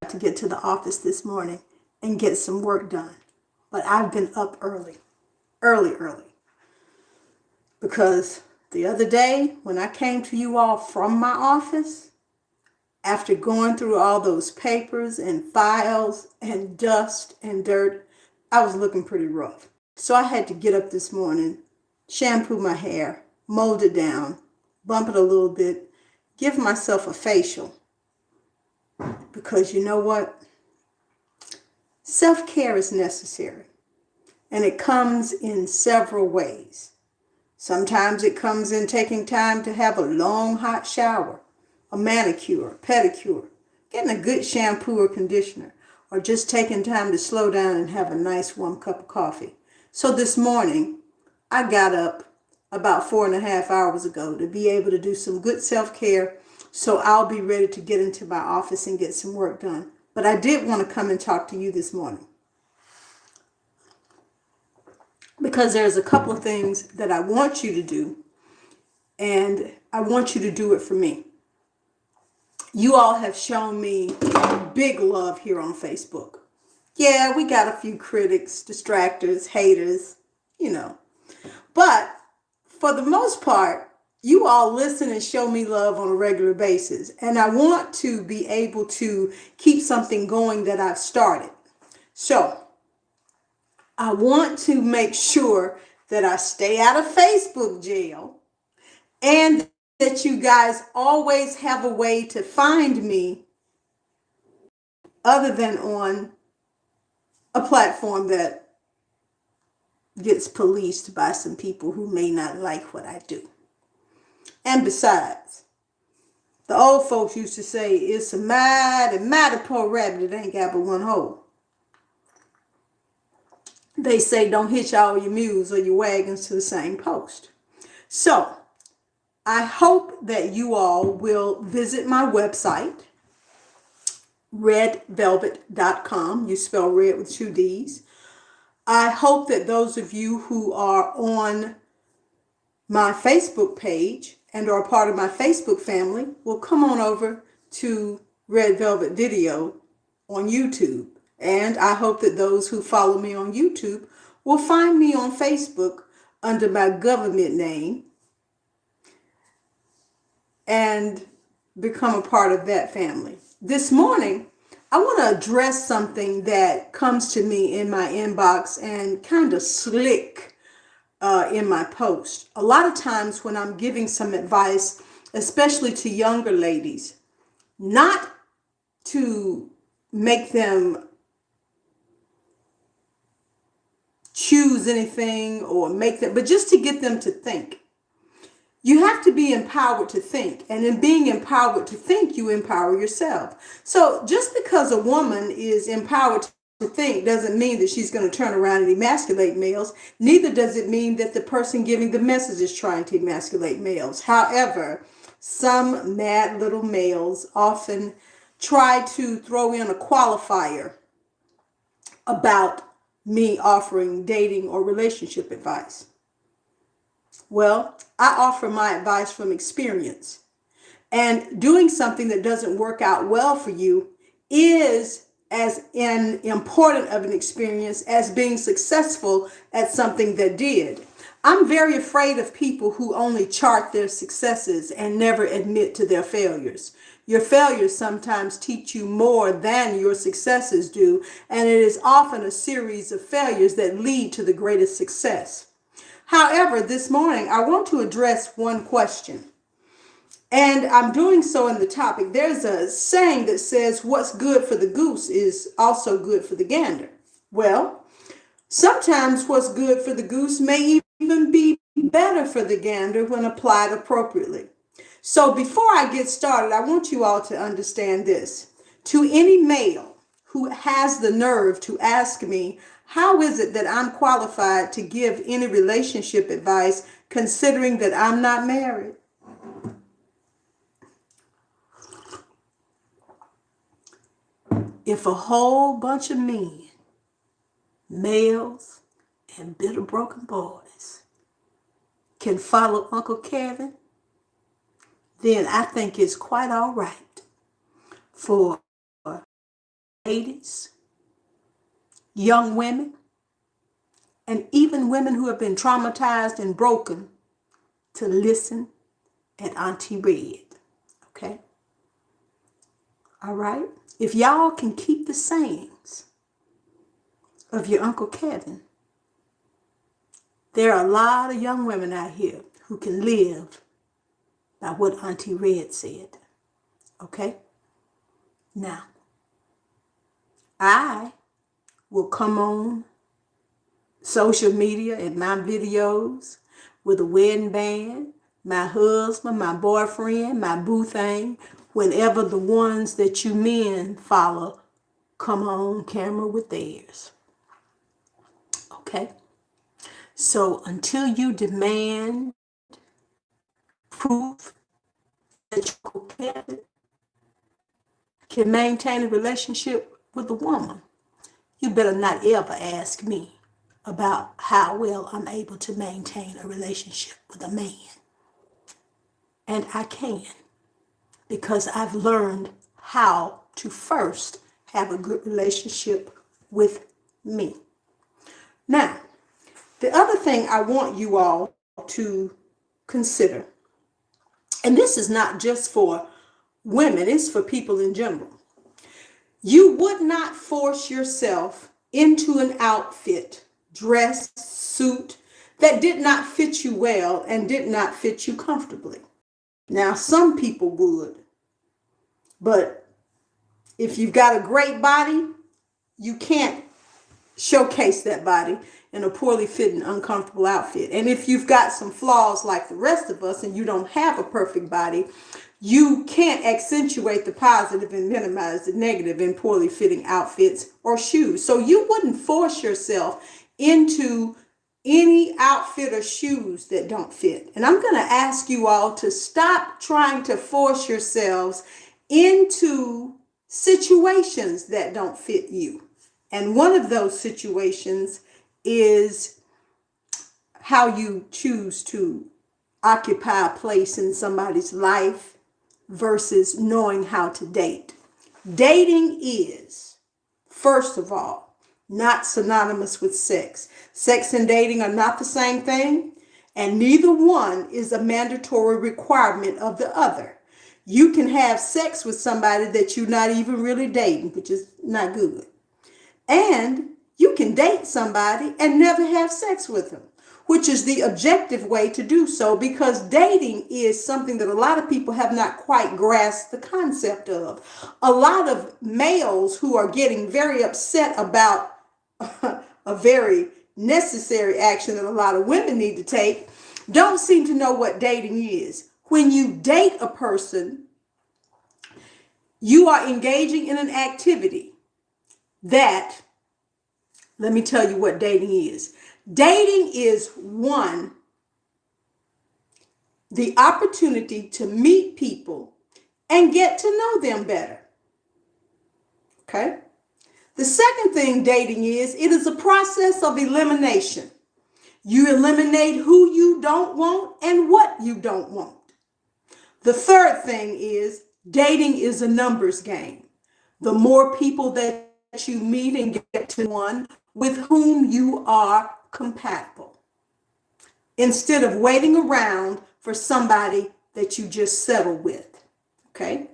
to get to the office this morning and get some work done. But I've been up early, because the other day when I came to you all from my office, after going through all those papers and files and dust and dirt, I was looking pretty rough. So I had to get up this morning, shampoo my hair, mold it down, bump it a little bit, give myself a facial. Because you know what? Self-care is necessary. And it comes in several ways. Sometimes it comes in taking time to have a long hot shower, a manicure, a pedicure, getting a good shampoo or conditioner, or just taking time to slow down and have a nice warm cup of coffee. So this morning, I got up about 4.5 hours ago to be able to do some good self-care, so I'll be ready to get into my office and get some work done. But I did want to come and talk to you this morning, because there's a couple of things that I want you to do, and I want you to do it for me. You all have shown me big love here on Facebook. Yeah, we got a few critics, distractors, haters, But for the most part, you all listen and show me love on a regular basis. And I want to be able to keep something going that I've started. So I want to make sure that I stay out of Facebook jail, and that you guys always have a way to find me other than on a platform that gets policed by some people who may not like what I do. And besides, the old folks used to say, it's a mighty poor rabbit that ain't got but one hole. They say don't hitch all your mules or your wagons to the same post. So I hope that you all will visit my website, redvelvet.com. You spell red with 2 D's. I hope that those of you who are on my Facebook page and are part of my Facebook family will come on over to Red Velvet Video on YouTube. And I hope that those who follow me on YouTube will find me on Facebook under my government name and become a part of that family. This morning, I want to address something that comes to me in my inbox and kind of slick in my post. A lot of times when I'm giving some advice, especially to younger ladies, not to make them choose anything or make them, but just to get them to think. You have to be empowered to think. And in being empowered to think, you empower yourself. So just because a woman is empowered to think doesn't mean that she's going to turn around and emasculate males. Neither does it mean that the person giving the message is trying to emasculate males. However, some mad little males often try to throw in a qualifier about me offering dating or relationship advice. Well, I offer my advice from experience. And doing something that doesn't work out well for you is as important of an experience as being successful at something that did. I'm very afraid of people who only chart their successes and never admit to their failures. Your failures sometimes teach you more than your successes do, and it is often a series of failures that lead to the greatest success. However, this morning, I want to address one question, and I'm doing so in the topic. There's a saying that says, what's good for the goose is also good for the gander. Well, sometimes what's good for the goose may even be better for the gander when applied appropriately. So before I get started, I want you all to understand this. To any male who has the nerve to ask me, how is it that I'm qualified to give any relationship advice considering that I'm not married? If a whole bunch of men, males, and bitter broken boys can follow Uncle Kevin, then I think it's quite all right for ladies, young women, and even women who have been traumatized and broken to listen at Auntie Red. Okay? All right? If y'all can keep the sayings of your Uncle Kevin, there are a lot of young women out here who can live by what Auntie Red said. Okay? Now, I will come on social media and my videos with a wedding band, my husband, my boyfriend, my boo thing, whenever the ones that you men follow come on camera with theirs. Okay? So until you demand proof that you can maintain a relationship with a woman, you better not ever ask me about how well I'm able to maintain a relationship with a man. And I can, because I've learned how to first have a good relationship with me. Now, the other thing I want you all to consider, and this is not just for women, it's for people in general. You would not force yourself into an outfit, dress, suit that did not fit you well and did not fit you comfortably. Now, some people would, but if you've got a great body, you can't showcase that body in a poorly fitting, uncomfortable outfit. And if you've got some flaws like the rest of us and you don't have a perfect body, you can't accentuate the positive and minimize the negative in poorly fitting outfits or shoes. So you wouldn't force yourself into any outfit or shoes that don't fit. And I'm going to ask you all to stop trying to force yourselves into situations that don't fit you. And one of those situations is how you choose to occupy a place in somebody's life versus knowing how to date. Dating is, first of all, not synonymous with sex. Sex and dating are not the same thing, and neither one is a mandatory requirement of the other. You can have sex with somebody that you're not even really dating, which is not good. And you can date somebody and never have sex with them, which is the objective way to do so, because dating is something that a lot of people have not quite grasped the concept of. A lot of males who are getting very upset about a very necessary action that a lot of women need to take don't seem to know what dating is. When you date a person, you are engaging in an activity that, let me tell you what dating is. Dating is, one, the opportunity to meet people and get to know them better. Okay? The second thing dating is, it is a process of elimination. You eliminate who you don't want and what you don't want. The third thing is, dating is a numbers game. The more people that you meet and get to one with whom you are compatible, instead of waiting around for somebody that you just settle with. Okay?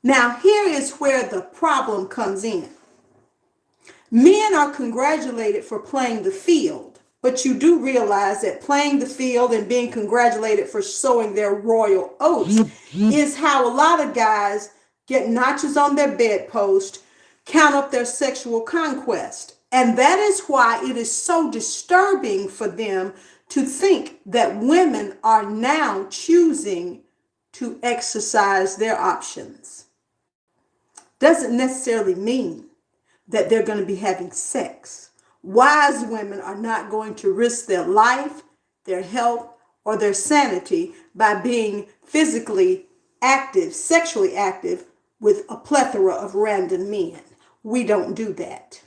Now, here is where the problem comes in. Men are congratulated for playing the field, but you do realize that playing the field and being congratulated for sowing their royal oats is how a lot of guys get notches on their bedpost, count up their sexual conquest. And that is why it is so disturbing for them to think that women are now choosing to exercise their options. Doesn't necessarily mean that they're going to be having sex. Wise women are not going to risk their life, their health, or their sanity by being physically active, sexually active with a plethora of random men. We don't do that.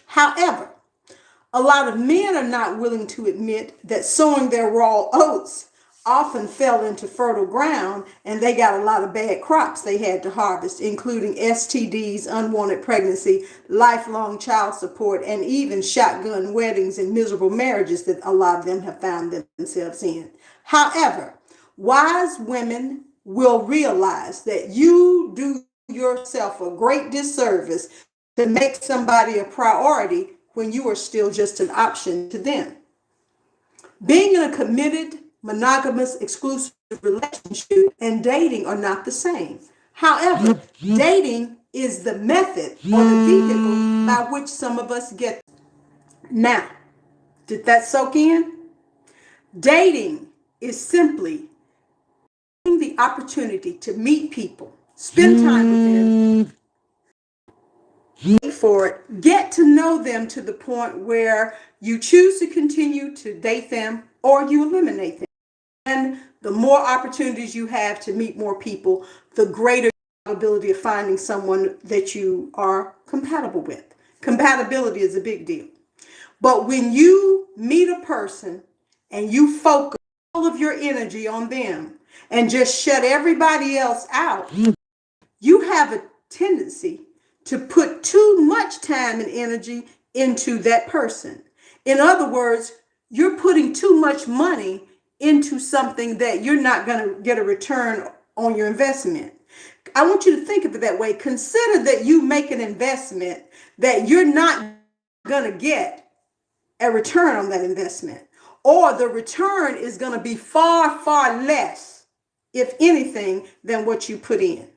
However, a lot of men are not willing to admit that sowing their raw oats often fell into fertile ground, and they got a lot of bad crops they had to harvest, including STDs, unwanted pregnancy, lifelong child support, and even shotgun weddings and miserable marriages that a lot of them have found themselves in. However, wise women will realize that you do yourself a great disservice to make somebody a priority when you are still just an option to them. Being in a committed, monogamous, exclusive relationship and dating are not the same. However, dating is the method or the vehicle by which some of us get there. Now, did that soak in? Dating is simply the opportunity to meet people, spend time with them, wait for it, get to know them to the point where you choose to continue to date them or you eliminate them. And the more opportunities you have to meet more people, the greater probability of finding someone that you are compatible with. Compatibility is a big deal. But when you meet a person and you focus all of your energy on them and just shut everybody else out, you have a tendency to put too much time and energy into that person. In other words, you're putting too much money into something that you're not going to get a return on your investment. I want you to think of it that way. Consider that you make an investment that you're not going to get a return on that investment, or the return is going to be far, far less, if anything, than what you put in.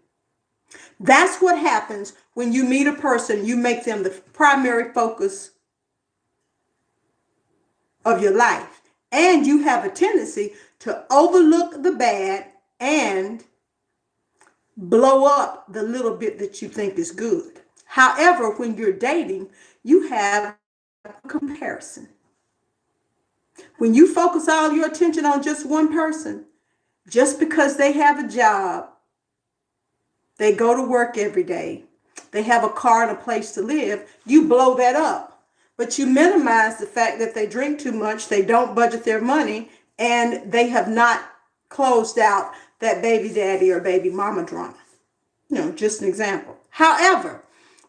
That's what happens when you meet a person, you make them the primary focus of your life. And you have a tendency to overlook the bad and blow up the little bit that you think is good. However, when you're dating, you have a comparison. When you focus all your attention on just one person, just because they have a job, they go to work every day, they have a car and a place to live, you blow that up. But you minimize the fact that they drink too much, they don't budget their money, and they have not closed out that baby daddy or baby mama drama. Just an example. However,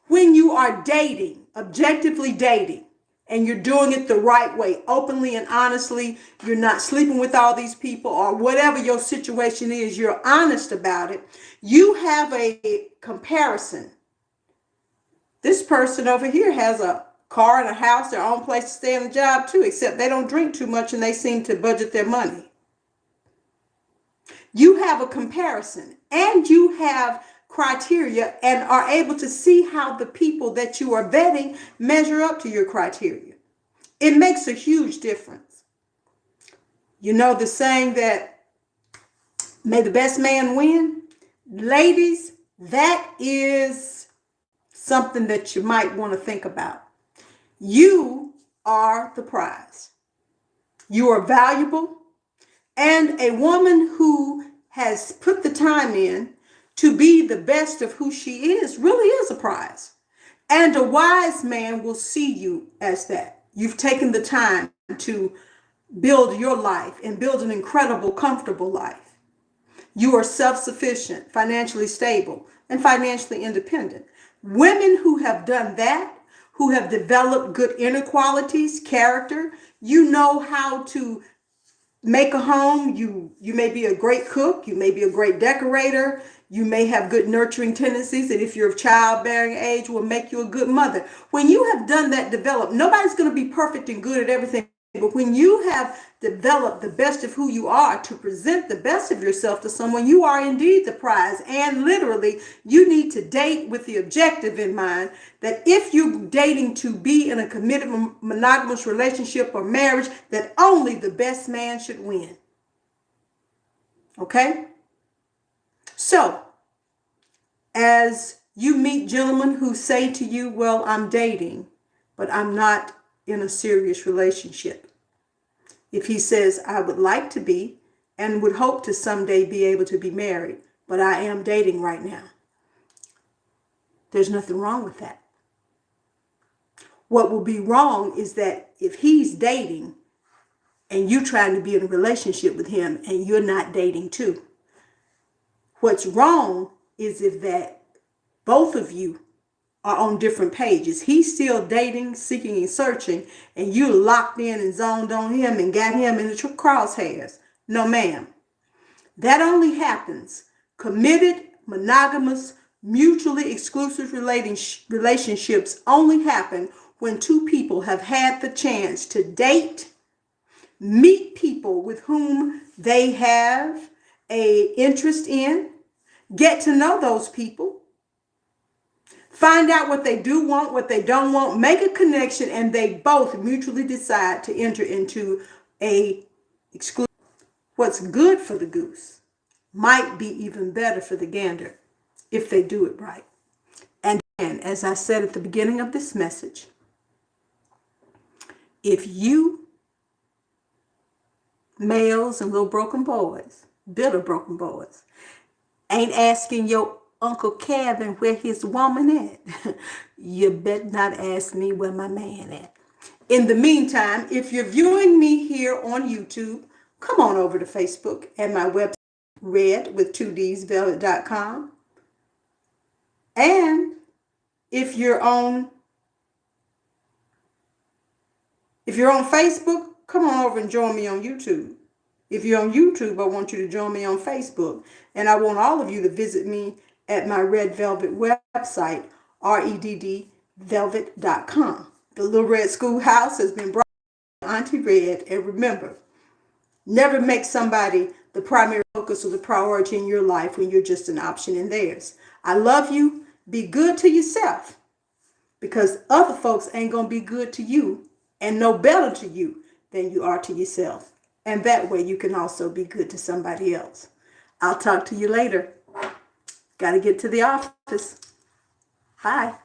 when you are dating, objectively dating, and you're doing it the right way, openly and honestly, you're not sleeping with all these people or whatever your situation is, you're honest about it, you have a comparison. This person over here has a car and a house, their own place to stay and a job too, except they don't drink too much and they seem to budget their money. You have a comparison and you have criteria and are able to see how the people that you are vetting measure up to your criteria. It makes a huge difference. You know the saying that may the best man win? Ladies, that is something that you might want to think about. You are the prize. You are valuable. And a woman who has put the time in to be the best of who she is really is a prize. And a wise man will see you as that. You've taken the time to build your life and build an incredible, comfortable life. You are self-sufficient, financially stable, and financially independent. Women who have done that, who have developed good inner qualities, character, you know how to make a home. You may be a great cook. You may be a great decorator. You may have good nurturing tendencies. And if you're of childbearing age, will make you a good mother. When you have done that, develop, nobody's going to be perfect and good at everything. But when you have developed the best of who you are to present the best of yourself to someone, you are indeed the prize. And literally, you need to date with the objective in mind that if you're dating to be in a committed monogamous relationship or marriage, that only the best man should win. Okay? So, as you meet gentlemen who say to you, well, I'm dating, but I'm not in a serious relationship. If he says, I would like to be and would hope to someday be able to be married, but I am dating right now, there's nothing wrong with that. What will be wrong is that if he's dating and you trying to be in a relationship with him and you're not dating too. What's wrong is if that both of you are on different pages. He's still dating, seeking, and searching, and you locked in and zoned on him and got him in the crosshairs. No, ma'am. That only happens. Committed, monogamous, mutually exclusive relationships only happen when two people have had the chance to date, meet people with whom they have an interest in, get to know those people, find out what they do want, what they don't want, make a connection, and they both mutually decide to enter into a exclusive. What's good for the goose might be even better for the gander if they do it right. And as I said at the beginning of this message, if you males and little broken boys, bitter broken boys, ain't asking your Uncle Kevin where his woman at, you better not ask me where my man at. In the meantime, if you're viewing me here on YouTube, come on over to Facebook and my website, redwith2dsvelvet.com. And if you're on Facebook, come on over and join me on YouTube. If you're on YouTube, I want you to join me on Facebook. And I want all of you to visit me at my Red Velvet website, reddvelvet.com. The Little Red Schoolhouse has been brought by Auntie Red. And remember, never make somebody the primary focus or the priority in your life when you're just an option in theirs. I love you. Be good to yourself, because other folks ain't going to be good to you and no better to you than you are to yourself. And that way you can also be good to somebody else. I'll talk to you later. Got to get to the office. Bye.